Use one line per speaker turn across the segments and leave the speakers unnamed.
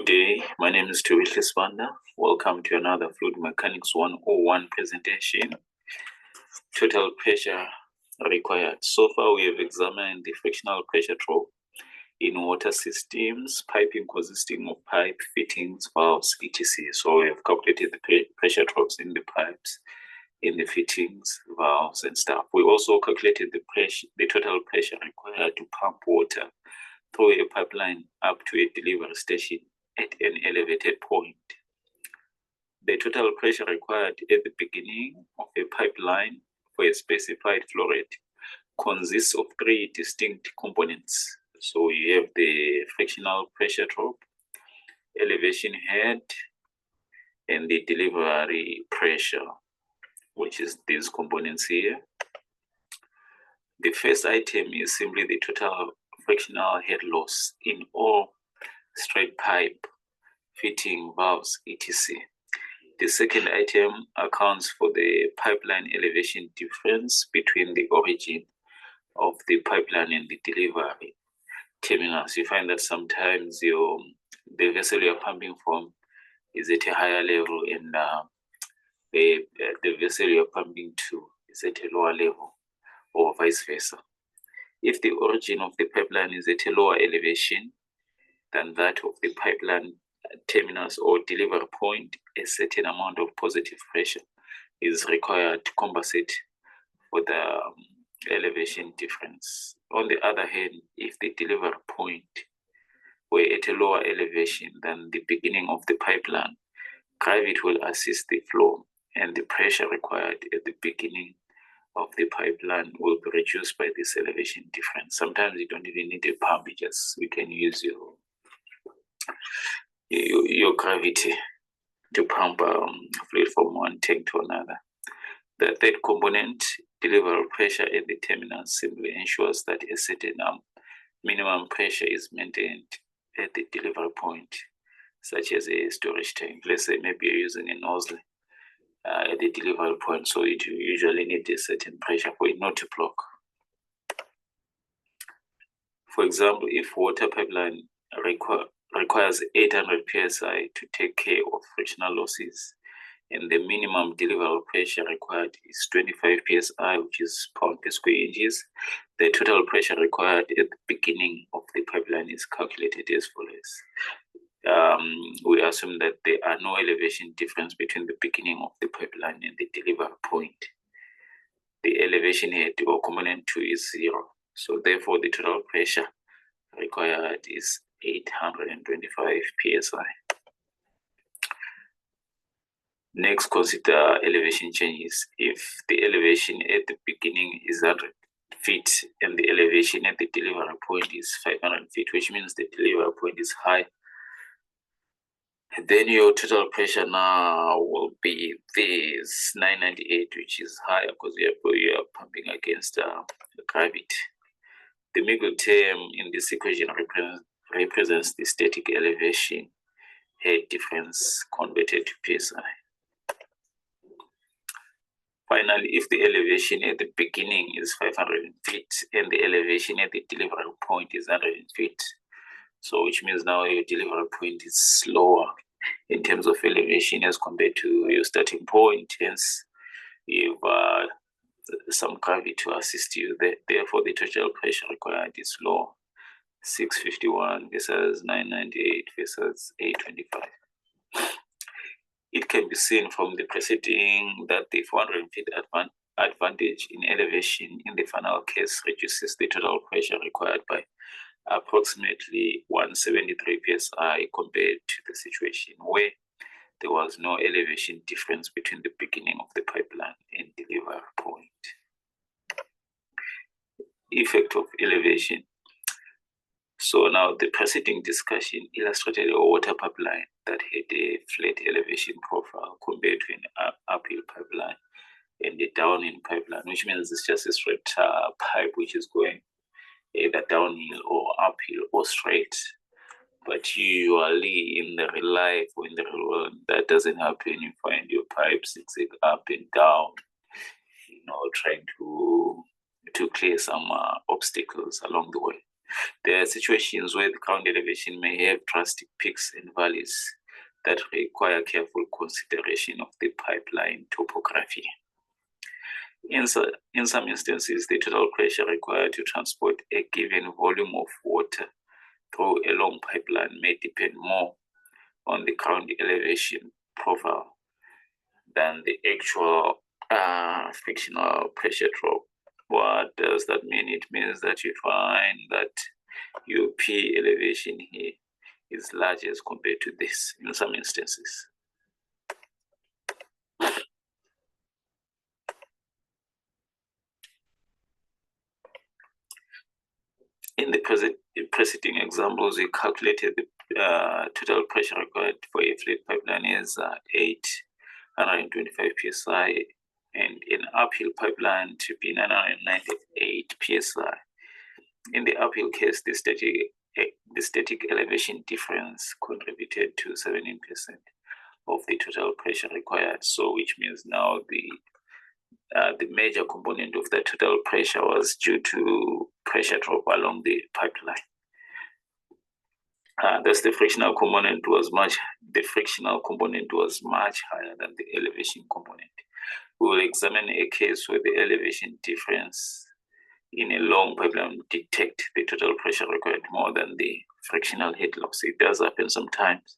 Good day, my name is Tuwitle Spanda. Welcome to another Fluid Mechanics 101 presentation. Total pressure required. So far we have examined the frictional pressure drop in water systems, piping consisting of pipe, fittings, valves, etc. So we have calculated the pressure drops in the pipes, in the fittings, valves and stuff. We also calculated the total pressure required to pump water through a pipeline up to a delivery station at an elevated point. The total pressure required at the beginning of a pipeline for a specified flow rate consists of three distinct components. So you have the frictional pressure drop, elevation head, and the delivery pressure, which is these components here. The first item is simply the total frictional head loss in all straight pipe, fitting, valves, etc. The second item accounts for the pipeline elevation difference between the origin of the pipeline and the delivery terminals. You find that sometimes the vessel you're pumping from is at a higher level and the vessel you're pumping to is at a lower level, or vice versa. If the origin of the pipeline is at a lower elevation than that of the pipeline terminus or delivery point, a certain amount of positive pressure is required to compensate for the elevation difference. On the other hand, if the delivery point were at a lower elevation than the beginning of the pipeline, gravity will assist the flow and the pressure required at the beginning of the pipeline will be reduced by this elevation difference. Sometimes you don't even need a pump, you can use your gravity to pump fluid from one tank to another. The third component, delivery pressure at the terminal, simply ensures that a certain minimum pressure is maintained at the delivery point, such as a storage tank. Let's say maybe you're using a nozzle at the delivery point, so you usually need a certain pressure for it not to block. For example, if water pipeline requires 800 psi to take care of frictional losses, and the minimum delivery pressure required is 25 psi, which is pound per square inches, the total pressure required at the beginning of the pipeline is calculated as follows. We assume that there are no elevation difference between the beginning of the pipeline and the delivery point. The elevation head or component 2 is 0. So therefore the total pressure required is 825 psi. Next, consider elevation changes. If the elevation at the beginning is 100 feet and the elevation at the delivery point is 500 feet, which means the delivery point is high, then your total pressure now will be this 998, which is higher because you are pumping against gravity. The middle term in this equation represents the static elevation head difference converted to psi. Finally, if the elevation at the beginning is 500 feet and the elevation at the delivery point is 100 feet, so which means now your delivery point is lower in terms of elevation as compared to your starting point. Hence, you have some gravity to assist you. Therefore, the total pressure required is low, 651 versus 998 versus 825. It can be seen from the preceding that the 400 feet advantage in elevation in the final case reduces the total pressure required by approximately 173 psi compared to the situation where there was no elevation difference between the beginning of the pipeline and delivery point. Effect of elevation. So now the preceding discussion illustrated a water pipeline that had a flat elevation profile compared to an uphill pipeline and a downhill pipeline, which means it's just a straight pipe which is going either downhill or uphill or straight. But usually in the real life or in the real world, that doesn't happen. You find your pipes zigzag up and down, trying to clear some obstacles along the way. There are situations where the ground elevation may have drastic peaks and valleys that require careful consideration of the pipeline topography. In some instances, the total pressure required to transport a given volume of water through a long pipeline may depend more on the ground elevation profile than the actual frictional pressure drop. What does that mean? It means that you find that your P elevation here is large as compared to this in some instances. In the preceding examples, we calculated the total pressure required for a flat pipeline is 825 psi, and an uphill pipeline to be 998 psi. In the uphill case, the static elevation difference contributed to 17% of the total pressure required. So, which means now the major component of the total pressure was due to pressure drop along the pipeline. Thus, the frictional component was much higher than the elevation component. We will examine a case where the elevation difference in a long pipeline detect the total pressure required more than the frictional head loss. It does happen sometimes.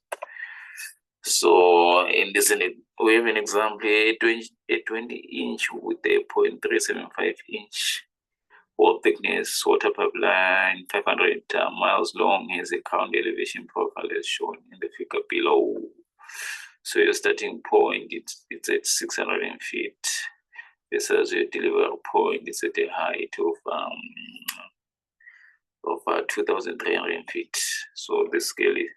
So in this, we have an example, a 20-inch with a 0.375-inch wall thickness water pipeline, 500 miles long, has a ground elevation profile as shown in the figure below. So your starting point, it's at 600 feet. Versus your delivery point, it's at a height of 2,300 feet. So the scale is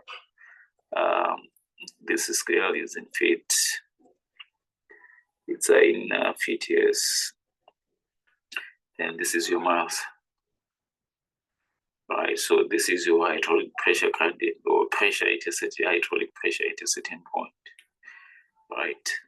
this scale is in feet. It's in feet, yes. And this is your miles. Right, so this is your hydraulic pressure gradient or pressure at a certain hydraulic pressure at a certain point. Right.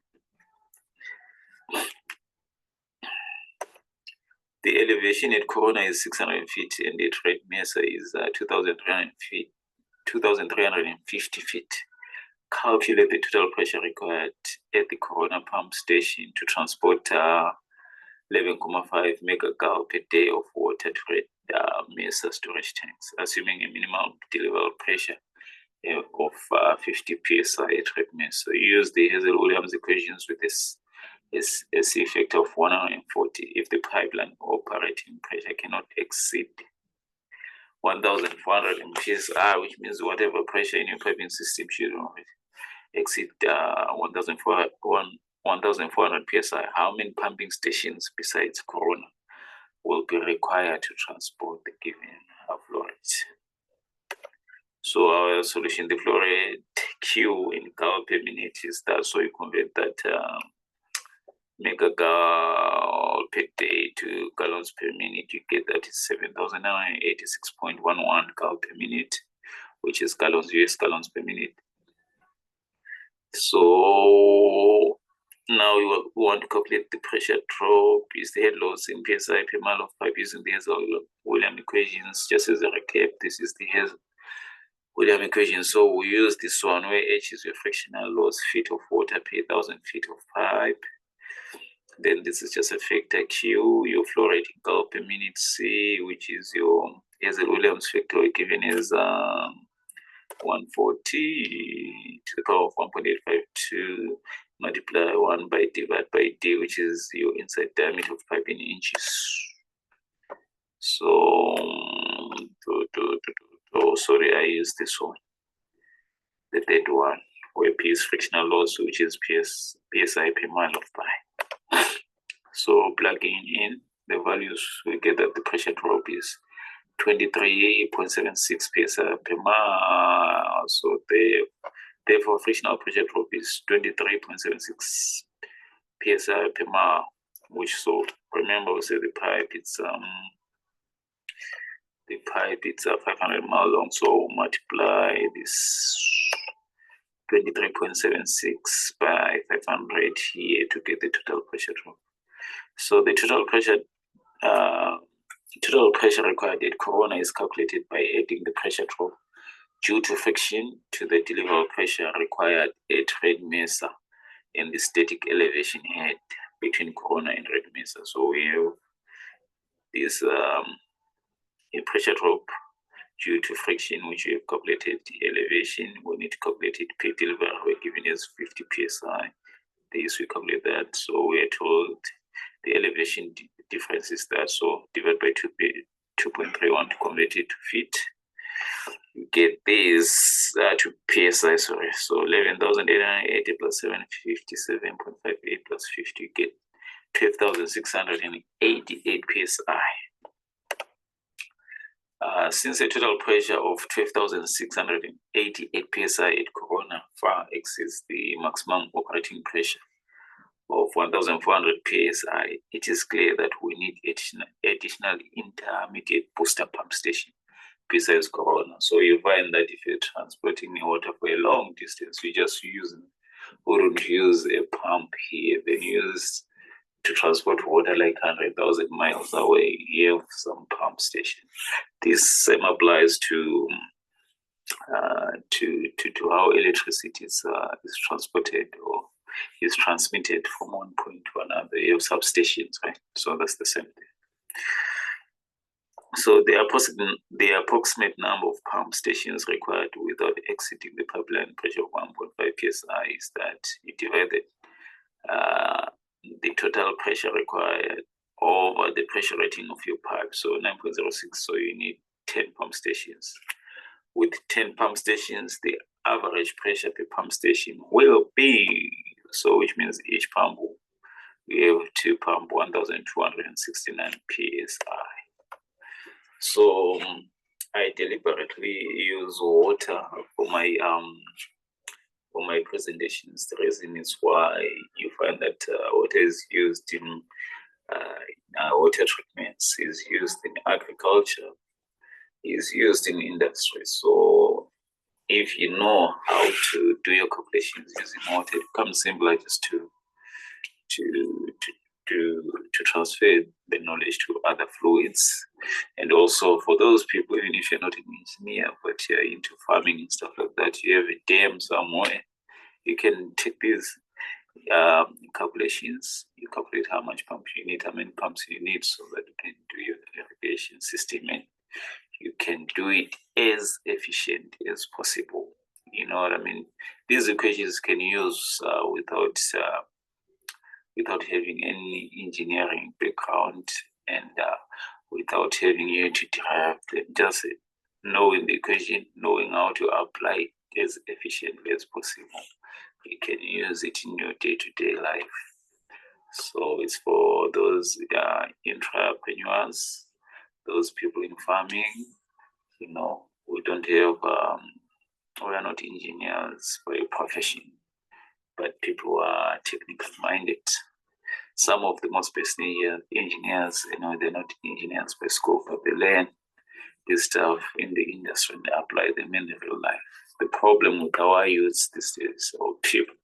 The elevation at Corona is 600 feet and at Red Mesa is 2,350 feet. Calculate the total pressure required at the Corona pump station to transport 11.5 megagal per day of water to Red Mesa storage tanks, assuming a minimum deliverable pressure of 50 psi at Red Mesa. Use the Hazel-Williams equations with this a C factor of 140 if the pipeline operating pressure cannot exceed 1,400 psi, which means whatever pressure in your piping system should not exceed 1,400 psi. How many pumping stations besides Corona will be required to transport the given flow rate? So our solution, the flow rate Q in gal per minute is that, so you convert that megagal per day to gallons per minute, you get that is 7,986.11 gal per minute, which is gallons, US gallons per minute. So now we want to calculate the pressure drop, is the head loss in psi per mile of pipe using the Hazel-Williams equations. Just as a recap, this is the Hazel-Williams equation. So we use this one where H is your frictional loss, feet of water per 1,000 feet of pipe. Then this is just a factor Q, your flow rate in gal per minute, C, which is your Hazel-Williams factor given as 140 to the power of 1.852 multiply 1 by divided by D, which is your inside diameter of pipe in inches. So, sorry, I used this one, the third one, where P is frictional loss, which is PSI per mile of pipe. So plugging in the values, we get that the pressure drop is 23.76 psi per mile. So therefore frictional pressure drop is 23.76 psi per mile, which, so remember we said the pipe it's 500 mile long, so multiply this 23.76 by 500 here to get the total pressure drop. So the total pressure Total pressure required at corona is calculated by adding the pressure drop due to friction to the deliverable pressure required at red mesa and the static elevation head between corona and red mesa. So we have this a pressure drop due to friction, which we have calculated elevation. We need to calculate it per delivery. We're given as 50 psi. This we calculate that. So we're told the elevation difference is that. So divide by 2.31 to convert it to feet. You get this to psi, sorry. So 11,880 plus 757.58 plus 50, you get 12,688 psi. Since a total pressure of 12,688 psi at corona far exceeds the maximum operating pressure of 1,400 psi, it is clear that we need additional intermediate booster pump station besides corona. So you find that if you're transporting water for a long distance, you just wouldn't use a pump here, then use to transport water like 100,000 miles away. You have some pump station. This same applies to how electricity is transported or is transmitted from one point to another. You have substations, right? So that's the same thing. So the approximate number of pump stations required without exceeding the pipeline pressure of 1.5 psi is that you divide the total pressure required over the pressure rating of your pipe. So 9.06, so you need 10 pump stations. With 10 pump stations, the average pressure per pump station will be, so which means each pump, we have to pump 1,269 psi. So I deliberately use water for my presentations. The reason is why you find that water is used in water treatments, is used in agriculture, is used in industry. So if you know how to do your calculations using water, it becomes simpler just to transfer the knowledge to other fluids. And also for those people, even if you're not an engineer, but you're into farming and stuff like that, you have a dam somewhere, you can take these calculations, you calculate how much pumps you need, how many pumps you need, so that you can do your irrigation system and you can do it as efficient as possible. You know what I mean? These equations can use without having any engineering background and without having you to derive them. Just knowing the equation, knowing how to apply it as efficiently as possible. You can use it in your day-to-day life. So it's for those entrepreneurs, those people in farming. You know, we don't have, we are not engineers by profession, but people are technical minded. Some of the most best engineers, you know, they're not engineers by school, but they learn this stuff in the industry and they apply them in the real life. The problem with our youths these days, or people,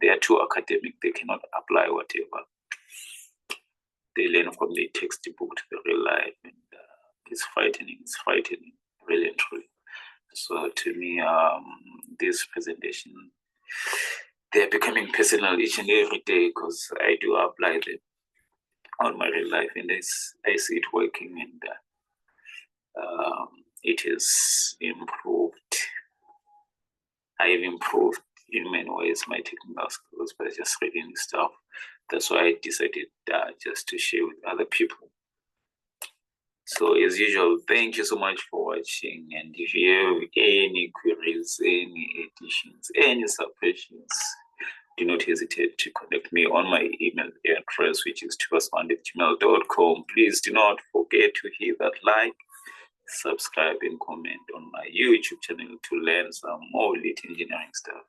they are too academic, they cannot apply whatever. They learn from the textbook to the real life, and it's frightening, really and truly. So to me, this presentation, they're becoming personal each and every day because I do apply them on my real life, and I see it working, and it has improved. I have improved in many ways my technical skills by just reading this stuff. That's why I decided just to share with other people. So as usual, thank you so much for watching. And if you have any queries, any additions, any submissions, do not hesitate to contact me on my email address, which is tubasfund@gmail.com. Please do not forget to hit that like, subscribe, and comment on my YouTube channel to learn some more lit engineering stuff.